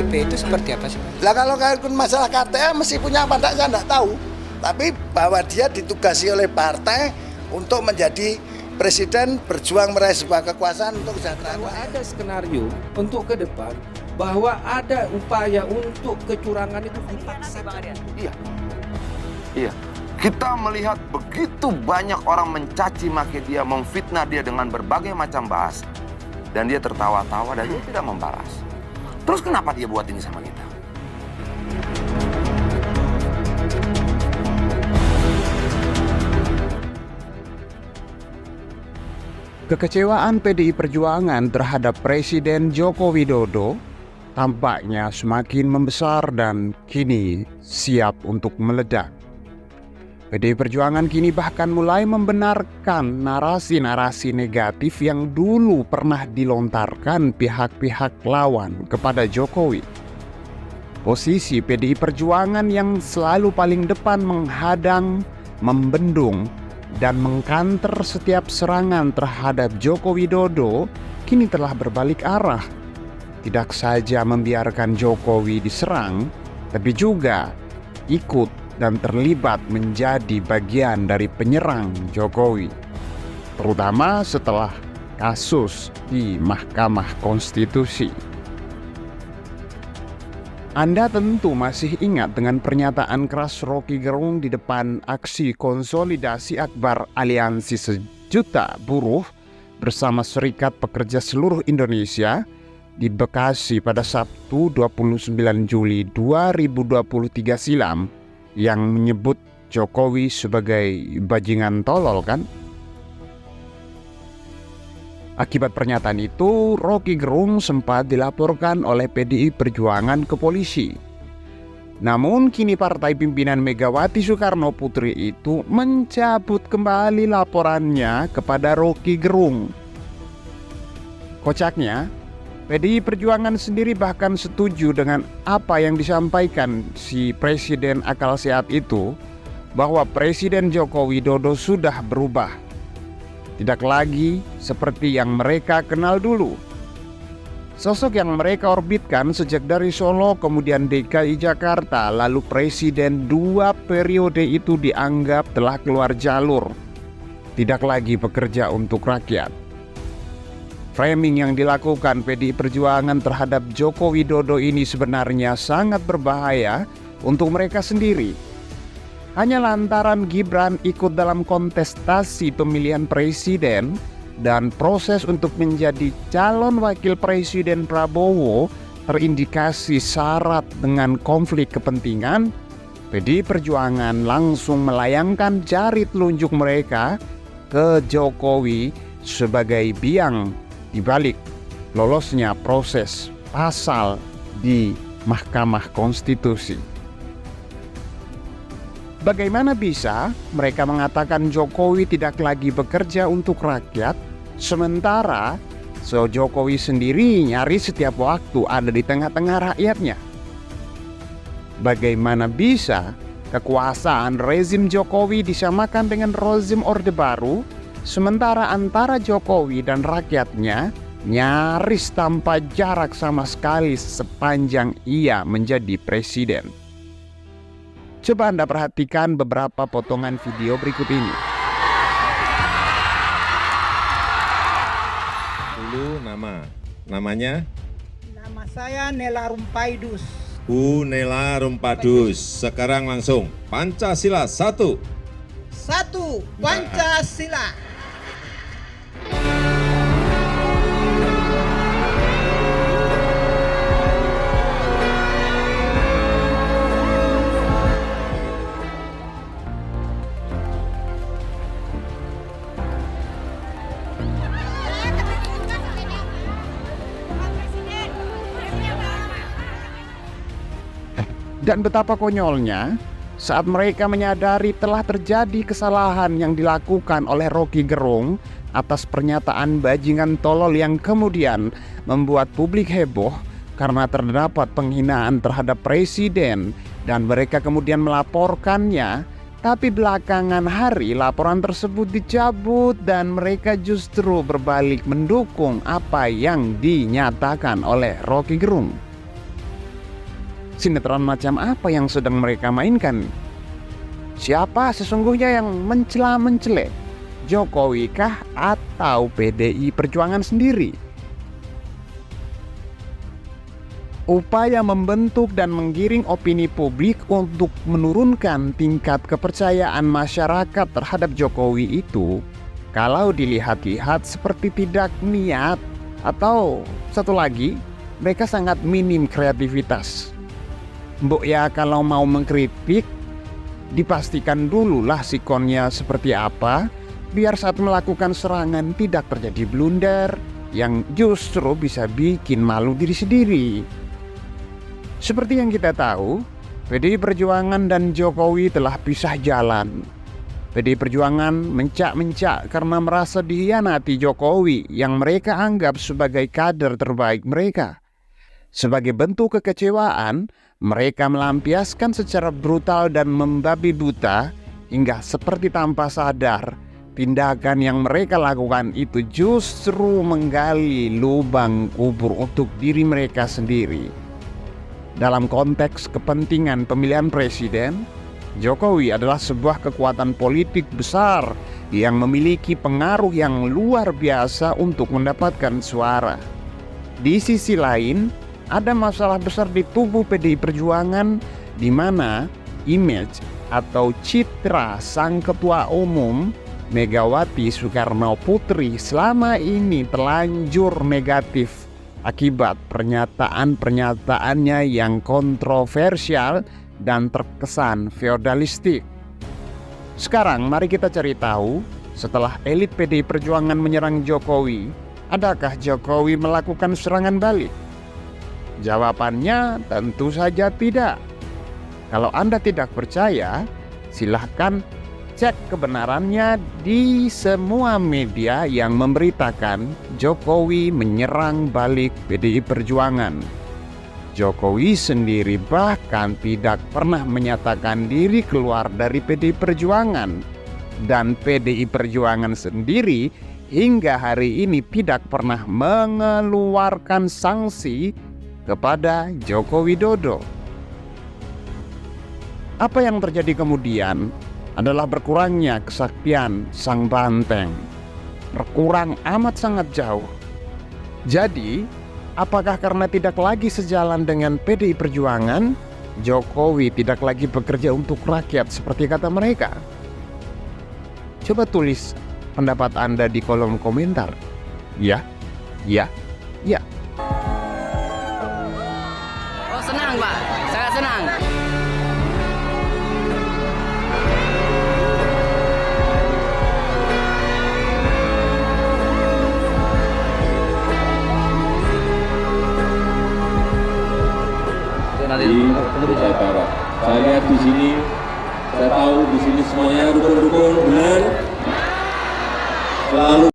KTP itu seperti apa sih? Lah kalau masalah KTA mesti punya apa enggak, saya enggak tahu. Tapi bahwa dia ditugasi oleh partai untuk menjadi presiden, berjuang meraih sebuah kekuasaan untuk kesejahteraan. Kalau ada skenario untuk ke depan bahwa ada upaya untuk kecurangan itu dipaksakan. Iya. Kita melihat begitu banyak orang mencaci maki dia, memfitnah dia dengan berbagai macam bahasa. Dan dia tertawa-tawa dan dia tidak membalas. Terus kenapa dia buat ini sama kita? Kekecewaan PDI Perjuangan terhadap Presiden Joko Widodo tampaknya semakin membesar dan kini siap untuk meledak. PDI Perjuangan kini bahkan mulai membenarkan narasi-narasi negatif yang dulu pernah dilontarkan pihak-pihak lawan kepada Jokowi. Posisi PDI Perjuangan yang selalu paling depan menghadang, membendung, dan mengkanter setiap serangan terhadap Joko Widodo kini telah berbalik arah. Tidak saja membiarkan Jokowi diserang, tapi juga ikut dan terlibat menjadi bagian dari penyerang Jokowi, terutama setelah kasus di Mahkamah Konstitusi. Anda tentu masih ingat dengan pernyataan keras Rocky Gerung di depan aksi konsolidasi akbar Aliansi Sejuta Buruh bersama Serikat Pekerja Seluruh Indonesia di Bekasi pada Sabtu 29 Juli 2023 silam, yang menyebut Jokowi sebagai bajingan tolol, kan? Akibat pernyataan itu, Rocky Gerung sempat dilaporkan oleh PDI Perjuangan ke polisi. Namun kini partai pimpinan Megawati Soekarno Putri itu mencabut kembali laporannya kepada Rocky Gerung. Kocaknya, PDI Perjuangan sendiri bahkan setuju dengan apa yang disampaikan si Presiden akal sehat itu, bahwa Presiden Joko Widodo sudah berubah. Tidak lagi seperti yang mereka kenal dulu. Sosok yang mereka orbitkan sejak dari Solo kemudian DKI Jakarta, lalu Presiden 2 periode itu dianggap telah keluar jalur. Tidak lagi bekerja untuk rakyat. Framing yang dilakukan PDI Perjuangan terhadap Joko Widodo ini sebenarnya sangat berbahaya untuk mereka sendiri. Hanya lantaran Gibran ikut dalam kontestasi pemilihan presiden dan proses untuk menjadi calon wakil presiden Prabowo terindikasi syarat dengan konflik kepentingan, PDI Perjuangan langsung melayangkan jari telunjuk mereka ke Jokowi sebagai biang di balik lolosnya proses pasal di Mahkamah Konstitusi. Bagaimana bisa mereka mengatakan Jokowi tidak lagi bekerja untuk rakyat, sementara Jokowi sendiri nyaris setiap waktu ada di tengah-tengah rakyatnya? Bagaimana bisa kekuasaan rezim Jokowi disamakan dengan rezim Orde Baru, sementara antara Jokowi dan rakyatnya nyaris tanpa jarak sama sekali sepanjang ia menjadi presiden? Coba Anda perhatikan beberapa potongan video berikut ini. Dulu namanya? Nama saya Nela Rumpaidus. Bu Nela Rumpadus. Sekarang langsung Pancasila 1. 1. Pancasila. Dan betapa konyolnya saat mereka menyadari telah terjadi kesalahan yang dilakukan oleh Rocky Gerung atas pernyataan bajingan tolol yang kemudian membuat publik heboh karena terdapat penghinaan terhadap presiden dan mereka kemudian melaporkannya. Tapi belakangan hari laporan tersebut dicabut dan mereka justru berbalik mendukung apa yang dinyatakan oleh Rocky Gerung. Sinetron macam apa yang sedang mereka mainkan? Siapa sesungguhnya yang mencela-mencele? Jokowi kah atau PDI Perjuangan sendiri? Upaya membentuk dan menggiring opini publik untuk menurunkan tingkat kepercayaan masyarakat terhadap Jokowi itu, kalau dilihat-lihat seperti tidak niat, atau satu lagi, mereka sangat minim kreativitas. Mbok ya kalau mau mengkritik, dipastikan dululah sikonnya seperti apa, biar saat melakukan serangan tidak terjadi blunder yang justru bisa bikin malu diri sendiri. Seperti yang kita tahu, PDI Perjuangan dan Jokowi telah pisah jalan. PDI Perjuangan mencak-mencak karena merasa dikhianati Jokowi yang mereka anggap sebagai kader terbaik mereka. Sebagai bentuk kekecewaan, mereka melampiaskan secara brutal dan membabi buta hingga seperti tanpa sadar tindakan yang mereka lakukan itu justru menggali lubang kubur untuk diri mereka sendiri. Dalam konteks kepentingan pemilihan presiden, Jokowi adalah sebuah kekuatan politik besar yang memiliki pengaruh yang luar biasa untuk mendapatkan suara. Di sisi lain, ada masalah besar di tubuh PDI Perjuangan di mana image atau citra sang ketua umum Megawati Soekarno Putri selama ini terlanjur negatif akibat pernyataan-pernyataannya yang kontroversial dan terkesan feodalistik. Sekarang mari kita cari tahu, setelah elit PDI Perjuangan menyerang Jokowi, adakah Jokowi melakukan serangan balik? Jawabannya tentu saja tidak. Kalau Anda tidak percaya, silahkan cek kebenarannya di semua media yang memberitakan Jokowi menyerang balik PDI Perjuangan. Jokowi sendiri bahkan tidak pernah menyatakan diri keluar dari PDI Perjuangan. Dan PDI Perjuangan sendiri hingga hari ini tidak pernah mengeluarkan sanksi kepada Joko Widodo. Apa yang terjadi kemudian adalah berkurangnya kesaktian sang banteng. Berkurang amat sangat jauh. Jadi, apakah karena tidak lagi sejalan dengan PDI Perjuangan, Jokowi tidak lagi bekerja untuk rakyat seperti kata mereka? Coba tulis pendapat Anda di kolom komentar. Ya, ya, ya. Oh senang Pak, sangat senang. Di Jakarta. Saya lihat di sini, saya tahu di sini semuanya rukun-rukun benar, selalu